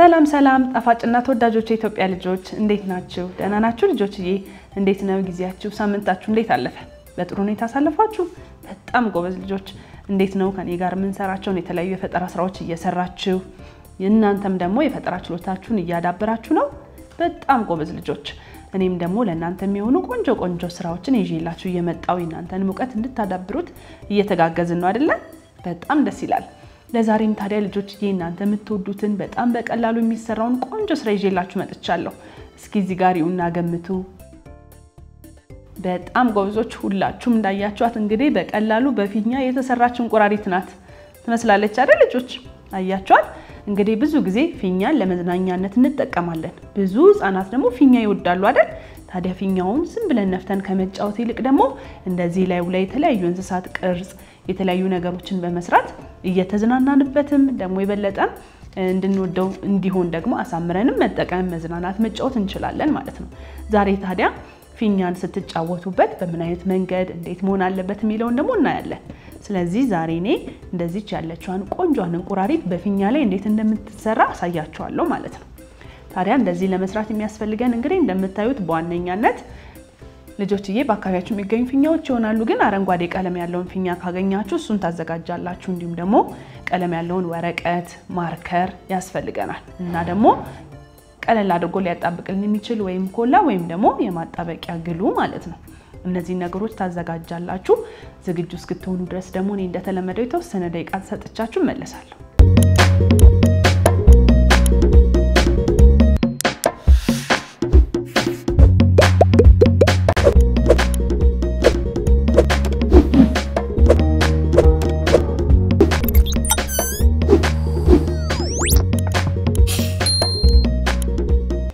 ሰላም ሰላም ጣፋጭና ተወዳጆች የኢትዮጵያ ልጆች እንዴት ናችሁ? ደህና ናችሁ ልጆችዬ? እንዴት ነው ጊዜያችሁ? ሳምንታችሁ እንዴት አለፈ? በጥሩ ሁኔታ አሳለፋችሁ? በጣም ጎበዝ ልጆች። እንዴት ነው ከኔ ጋር ምን ሰራችሁ? የተለያዩ የፈጠራ ስራዎች እየሰራችሁ እናንተም ደግሞ የፈጠራ ችሎታችሁን እያዳበራችሁ ነው? በጣም ጎበዝ ልጆች። እኔም ደግሞ ለእናንተ የሚሆኑ ቆንጆ ስራዎችን ይዤላችሁ እየመጣው እናንተን ሙቀት እንድታዳብሩት እየተጋገዝን ነው አይደል? በጣም ደስ ይላል። ለዛሬም ታዲያ ልጆችዬ እናንተ የምትወዱትን በጣም በቀላሉ የሚሰራውን ቆንጆ ስራ ይዤላችሁ መጥቻለሁ። እስኪ እዚህ ጋር ይውና ገምቱ። በጣም ጎበዞች ሁላችሁም እንዳያችኋት እንግዲህ በቀላሉ በፊኛ የተሰራች እንቁራሪት ናት። ትመስላለች አይደል ልጆች? አያችኋት? እንግዲህ ብዙ ጊዜ ፊኛን ለመዝናኛነት እንጠቀማለን። ብዙ ህፃናት ደግሞ ፊኛ ይወዳሉ አይደል? ታዲያ ፊኛውን ዝም ብለን ነፍተን ከመጫወት ይልቅ ደግሞ እንደዚህ ላይ የተለያዩ እንስሳት ቅርጽ የተለያዩ ነገሮችን በመስራት እየተዝናናንበትም ደግሞ የበለጠ እንድንወደው እንዲሆን ደግሞ አሳምረንም መጠቀም መዝናናት መጫወት እንችላለን ማለት ነው። ዛሬ ታዲያ ፊኛን ስትጫወቱበት በምን አይነት መንገድ እንዴት መሆን አለበት የሚለውን ደግሞ እናያለን። ስለዚህ ዛሬ እኔ እንደዚች ያለችዋን ቆንጆን እንቁራሪት በፊኛ ላይ እንዴት እንደምትሰራ አሳያችኋለሁ ማለት ነው። ታዲያ እንደዚህ ለመስራት የሚያስፈልገን እንግዲህ እንደምታዩት በዋነኛነት ልጆችዬ በአካባቢያችሁ የሚገኙ ፊኛዎች ይሆናሉ። ግን አረንጓዴ ቀለም ያለውን ፊኛ ካገኛችሁ እሱን ታዘጋጃላችሁ። እንዲሁም ደግሞ ቀለም ያለውን ወረቀት ማርከር ያስፈልገናል እና ደግሞ ቀለል አድርጎ ሊያጣብቅልን የሚችል ወይም ኮላ ወይም ደግሞ የማጣበቂያ ግሉ ማለት ነው። እነዚህ ነገሮች ታዘጋጃላችሁ። ዝግጁ እስክትሆኑ ድረስ ደግሞ እኔ እንደተለመደው የተወሰነ ደቂቃ ሰጥቻችሁ መለሳለሁ።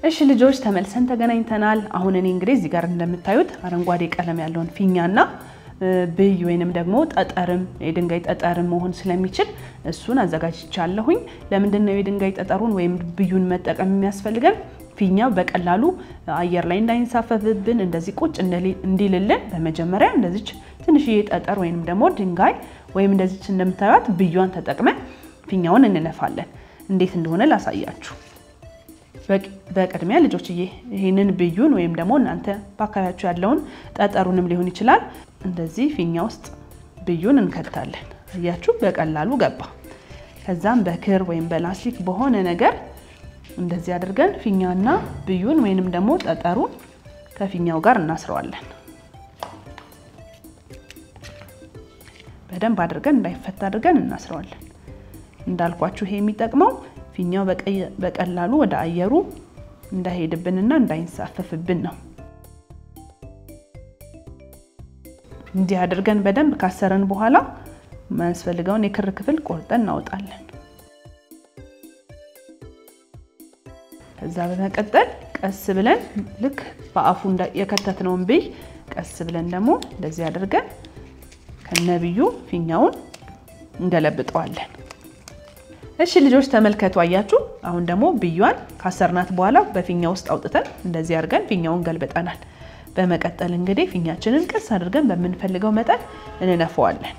እሺ ልጆች ተመልሰን ተገናኝተናል። አሁን እኔ እንግዲህ እዚህ ጋር እንደምታዩት አረንጓዴ ቀለም ያለውን ፊኛና ብይ ወይንም ደግሞ ጠጠርም የድንጋይ ጠጠርም መሆን ስለሚችል እሱን አዘጋጅቻለሁኝ። ለምንድን ነው የድንጋይ ጠጠሩን ወይም ብዩን መጠቀም የሚያስፈልገን? ፊኛው በቀላሉ አየር ላይ እንዳይንሳፈፍብን እንደዚህ ቁጭ እንዲልልን በመጀመሪያ እንደዚች ትንሽዬ ጠጠር ወይንም ደግሞ ድንጋይ ወይም እንደዚች እንደምታዩት ብዩን ተጠቅመን ፊኛውን እንነፋለን። እንዴት እንደሆነ ላሳያችሁ። በቅድሚያ ልጆችዬ ይሄንን ብዩን ወይም ደግሞ እናንተ በአካባቢያችሁ ያለውን ጠጠሩንም ሊሆን ይችላል እንደዚህ ፊኛ ውስጥ ብዩን እንከታለን። አያችሁ በቀላሉ ገባ። ከዛም በክር ወይም በላስቲክ በሆነ ነገር እንደዚህ አድርገን ፊኛና ብዩን ወይንም ደግሞ ጠጠሩን ከፊኛው ጋር እናስረዋለን። በደንብ አድርገን እንዳይፈታ አድርገን እናስረዋለን። እንዳልኳችሁ ይሄ የሚጠቅመው ፊኛው በቀላሉ ወደ አየሩ እንዳይሄድብንና እንዳይንሳፈፍብን ነው። እንዲህ አድርገን በደንብ ካሰረን በኋላ ማስፈልገውን የክር ክፍል ቆርጠን እናወጣለን። ከዛ በመቀጠል ቀስ ብለን ልክ በአፉ የከተትነውን ብይ ቀስ ብለን ደግሞ እንደዚህ አድርገን ከነብዩ ፊኛውን እንገለብጠዋለን። እሺ ልጆች ተመልከቱ። አያችሁ አሁን ደግሞ ብዩን ካሰርናት በኋላ በፊኛ ውስጥ አውጥተን እንደዚህ አድርገን ፊኛውን ገልብጠናል። በመቀጠል እንግዲህ ፊኛችንን ቀስ አድርገን በመንፈልገው መጠን እንነፋዋለን።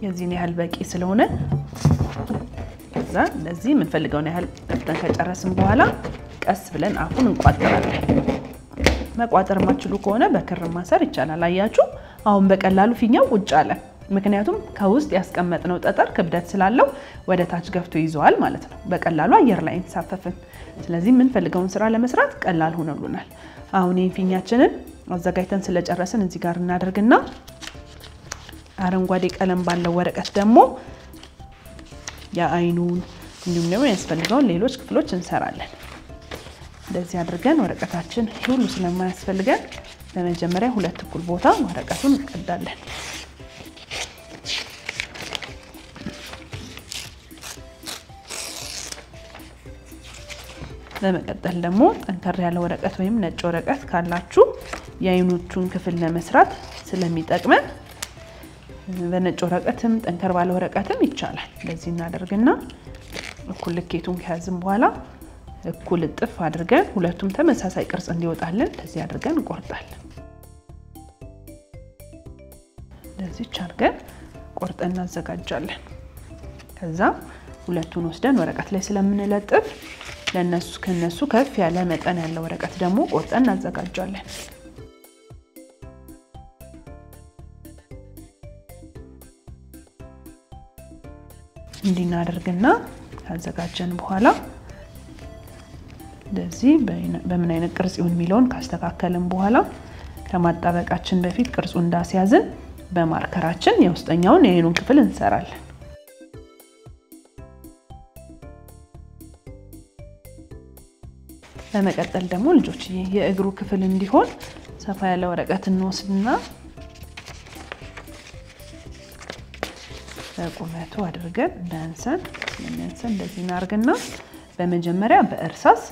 የዚህን ያህል በቂ ስለሆነ ከዛ እንደዚህ የምንፈልገውን ያህል ነፍተን ከጨረስን በኋላ ቀስ ብለን አፉን እንቋጥራለን። መቋጠር ማችሉ ከሆነ በክር ማሰር ይቻላል። አያችሁ አሁን በቀላሉ ፊኛው ቁጭ አለ። ምክንያቱም ከውስጥ ያስቀመጥነው ጠጠር ክብደት ስላለው ወደ ታች ገፍቶ ይዟል ማለት ነው። በቀላሉ አየር ላይ እንሳፈፍን። ስለዚህ ምን ፈልገውን ስራ ለመስራት ቀላል ሆነሉናል። አሁን ይሄን ፊኛችንን አዘጋጅተን ስለጨረስን እዚህ ጋር እናደርግና አረንጓዴ ቀለም ባለው ወረቀት ደግሞ የአይኑን እንዲሁም ደግሞ ያስፈልገውን ሌሎች ክፍሎች እንሰራለን። እንደዚህ አድርገን ወረቀታችን ሁሉ ስለማያስፈልገን በመጀመሪያ ሁለት እኩል ቦታ ወረቀቱን እንቀዳለን። በመቀጠል ደግሞ ጠንከር ያለ ወረቀት ወይም ነጭ ወረቀት ካላችሁ የአይኖቹን ክፍል ለመስራት ስለሚጠቅመን በነጭ ወረቀትም ጠንከር ባለ ወረቀትም ይቻላል። እንደዚህ እናደርግና እኩል ልኬቱን ከያዝን በኋላ እኩል ጥፍ አድርገን ሁለቱም ተመሳሳይ ቅርጽ እንዲወጣልን እንደዚህ አድርገን እንቆርጣለን። እንደዚህ አድርገን ቆርጠን እናዘጋጃለን። ከዛ ሁለቱን ወስደን ወረቀት ላይ ስለምንለጥፍ ከነሱ ከፍ ያለ መጠን ያለው ወረቀት ደግሞ ቆርጠን እናዘጋጃለን። እንዲናደርግና ካዘጋጀን በኋላ እንደዚህ በምን አይነት ቅርጽ ይሁን የሚለውን ካስተካከልን በኋላ ከማጣበቃችን በፊት ቅርጹ እንዳስያዝን በማርከራችን የውስጠኛውን የአይኑን ክፍል እንሰራለን። በመቀጠል ደግሞ ልጆች የእግሩ ክፍል እንዲሆን ሰፋ ያለ ወረቀት እንወስድና በቁመቱ አድርገን እንዳንሰን እንደዚህ እናርግና በመጀመሪያ በእርሳስ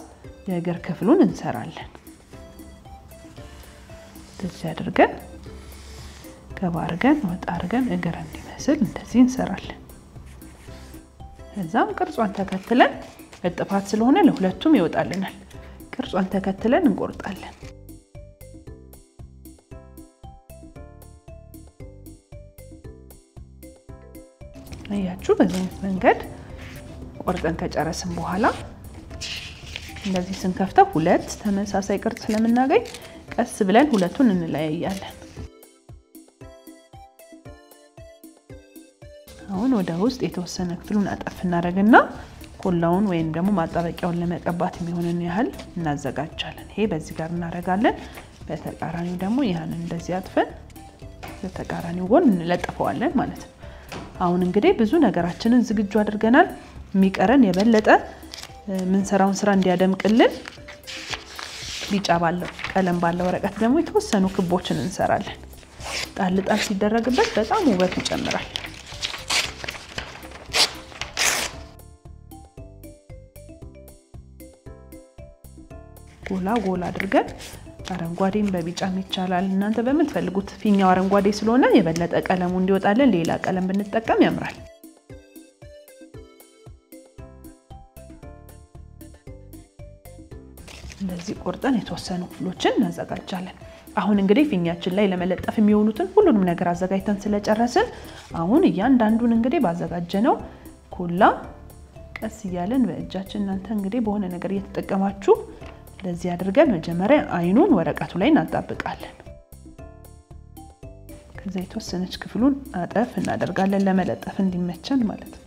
የእግር ክፍሉን እንሰራለን። እንደዚህ አድርገን ከባርገን ወጣ አድርገን እግር እንዲመስል እንደዚህ እንሰራለን። እዛም ቅርጿን ተከትለን እጥፋት ስለሆነ ለሁለቱም ይወጣልናል። ቅርጿን ተከትለን እንቆርጣለን። አያችሁ በዚህ መንገድ ቆርጠን ከጨረስን በኋላ እንደዚህ ስንከፍተው ሁለት ተመሳሳይ ቅርጽ ስለምናገኝ ቀስ ብለን ሁለቱን እንለያያለን። አሁን ወደ ውስጥ የተወሰነ ክፍሉን አጠፍ እናደርግና ኮላውን ወይም ደግሞ ማጣበቂያውን ለመቀባት የሚሆንን ያህል እናዘጋጃለን። ይሄ በዚህ ጋር እናደርጋለን። በተቃራኒው ደግሞ ይሄን እንደዚህ አጥፈን በተቃራኒው ጎን እንለጥፈዋለን ማለት ነው። አሁን እንግዲህ ብዙ ነገራችንን ዝግጁ አድርገናል። የሚቀረን የበለጠ ምንሰራውን ስራ እንዲያደምቅልን ቢጫ ቀለም ባለው ወረቀት ደግሞ የተወሰኑ ክቦችን እንሰራለን። ጣል ጣል ሲደረግበት በጣም ውበት ይጨምራል። ጎላ አድርገን አረንጓዴም በቢጫም ይቻላል። እናንተ በምትፈልጉት ፊኛው አረንጓዴ ስለሆነ የበለጠ ቀለሙ እንዲወጣልን ሌላ ቀለም ብንጠቀም ያምራል። እንደዚህ ቆርጠን የተወሰኑ ክፍሎችን እናዘጋጃለን። አሁን እንግዲህ ፊኛችን ላይ ለመለጠፍ የሚሆኑትን ሁሉንም ነገር አዘጋጅተን ስለጨረስን አሁን እያንዳንዱን እንግዲህ ባዘጋጀነው ኮላ ቀስ እያለን በእጃችን እናንተ እንግዲህ በሆነ ነገር እየተጠቀማችሁ ለዚህ አድርገን መጀመሪያ አይኑን ወረቀቱ ላይ እናጣብቃለን። ከዛ የተወሰነች ክፍሉን አጠፍ እናደርጋለን ለመለጠፍ እንዲመቸን ማለት ነው።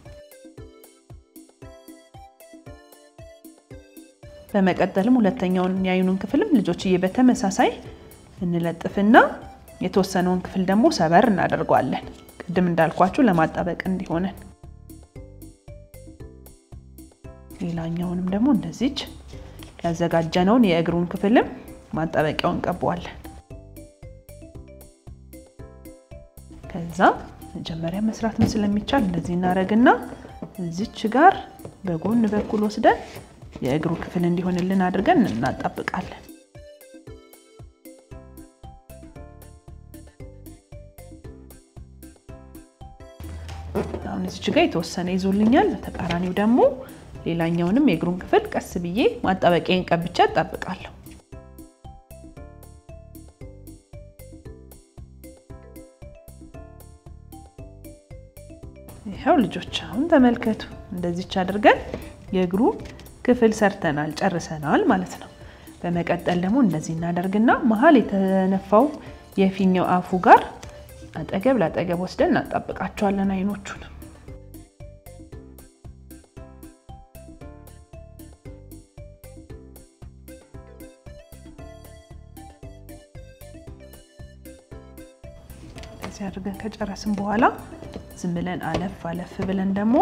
በመቀጠልም ሁለተኛውን የአይኑን ክፍልም ልጆችዬ በተመሳሳይ እንለጥፍና የተወሰነውን ክፍል ደግሞ ሰበር እናደርጋለን። ቅድም እንዳልኳችሁ ለማጣበቅ እንዲሆነን ሌላኛውንም ደግሞ እንደዚህ ያዘጋጀነውን የእግሩን ክፍልም ማጣበቂያውን ቀባዋለን። ከዛ መጀመሪያ መስራትም ስለሚቻል እንደዚህ እናረግና እዚች ጋር በጎን በኩል ወስደን የእግሩ ክፍል እንዲሆንልን አድርገን እናጣብቃለን። አሁን እዚች ጋር የተወሰነ ይዞልኛል። ተቃራኒው ደግሞ ሌላኛውንም የእግሩን ክፍል ቀስ ብዬ ማጣበቂያን ቀብቻ አጣብቃለሁ። ይሄው ልጆች አሁን ተመልከቱ። እንደዚህች አድርገን የእግሩ ክፍል ሰርተናል ጨርሰናል ማለት ነው። በመቀጠል ደግሞ እንደዚህ እናደርግና መሃል የተነፋው የፊኛው አፉ ጋር አጠገብ ለአጠገብ ወስደን እናጣብቃቸዋለን አይኖቹን። እንደዚህ አድርገን ከጨረስን በኋላ ዝም ብለን አለፍ ብለን ደግሞ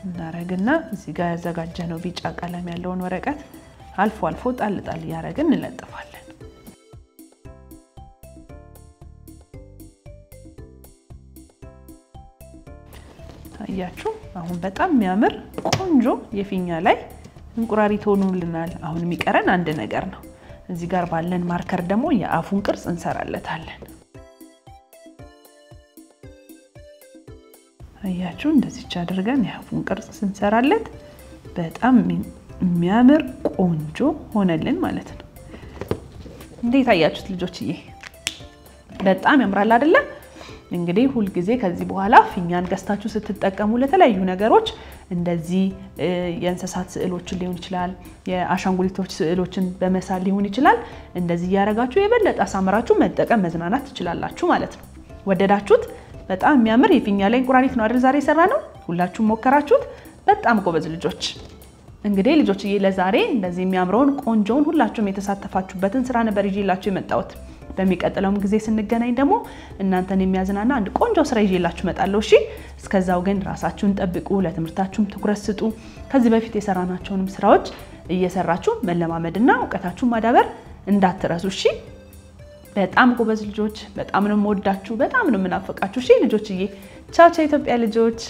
እናረግና እዚህ ጋር ያዘጋጀነው ቢጫ ቀለም ያለውን ወረቀት አልፎ ጣል ያረግን እንለጥፋለን። አያችሁ አሁን በጣም የሚያምር ቆንጆ የፊኛ ላይ እንቁራሪት ሆኖልናል። አሁን የሚቀረን አንድ ነገር ነው። እዚህ ጋር ባለን ማርከር ደግሞ የአፉን ቅርጽ እንሰራለታለን። አያችሁ እንደዚህ አድርገን የአፉን ቅርጽ ስንሰራለት በጣም የሚያምር ቆንጆ ሆነልን ማለት ነው። እንዴት አያችሁት ልጆችዬ? በጣም ያምራል አይደለ? እንግዲህ ሁሉ ጊዜ ከዚህ በኋላ ፊኛን ገዝታችሁ ስትጠቀሙ ለተለያዩ ነገሮች እንደዚህ የእንስሳት ስዕሎችን ሊሆን ይችላል የአሻንጉሊቶች ስዕሎችን በመሳል ሊሆን ይችላል እንደዚህ ያረጋችሁ የበለጠ አሳምራችሁ መጠቀም መዝናናት ትችላላችሁ ማለት ነው ወደዳችሁት በጣም የሚያምር የፊኛ ላይ እንቁራሪት ነው አይደል ዛሬ የሰራነው ሁላችሁም ሞከራችሁት በጣም ጎበዝ ልጆች እንግዲህ ልጆችዬ ለዛሬ እንደዚህ የሚያምረውን ቆንጆውን ሁላችሁም የተሳተፋችሁበትን ስራ ነበር ይዤላችሁ የመጣሁት በሚቀጥለውም ጊዜ ስንገናኝ ደግሞ እናንተን የሚያዝናና አንድ ቆንጆ ስራ ይዤላችሁ መጣለሁ እሺ እስከዛው ግን ራሳችሁን ጠብቁ ለትምህርታችሁም ትኩረት ስጡ ከዚህ በፊት የሰራናቸውንም ስራዎች እየሰራችሁ መለማመድና ዕውቀታችሁን ማዳበር እንዳትረሱ እሺ በጣም ጎበዝ ልጆች በጣም ነው የምወዳችሁ በጣም ነው የምናፈቃችሁ እሺ ልጆችዬ ቻው ቻው ኢትዮጵያ ልጆች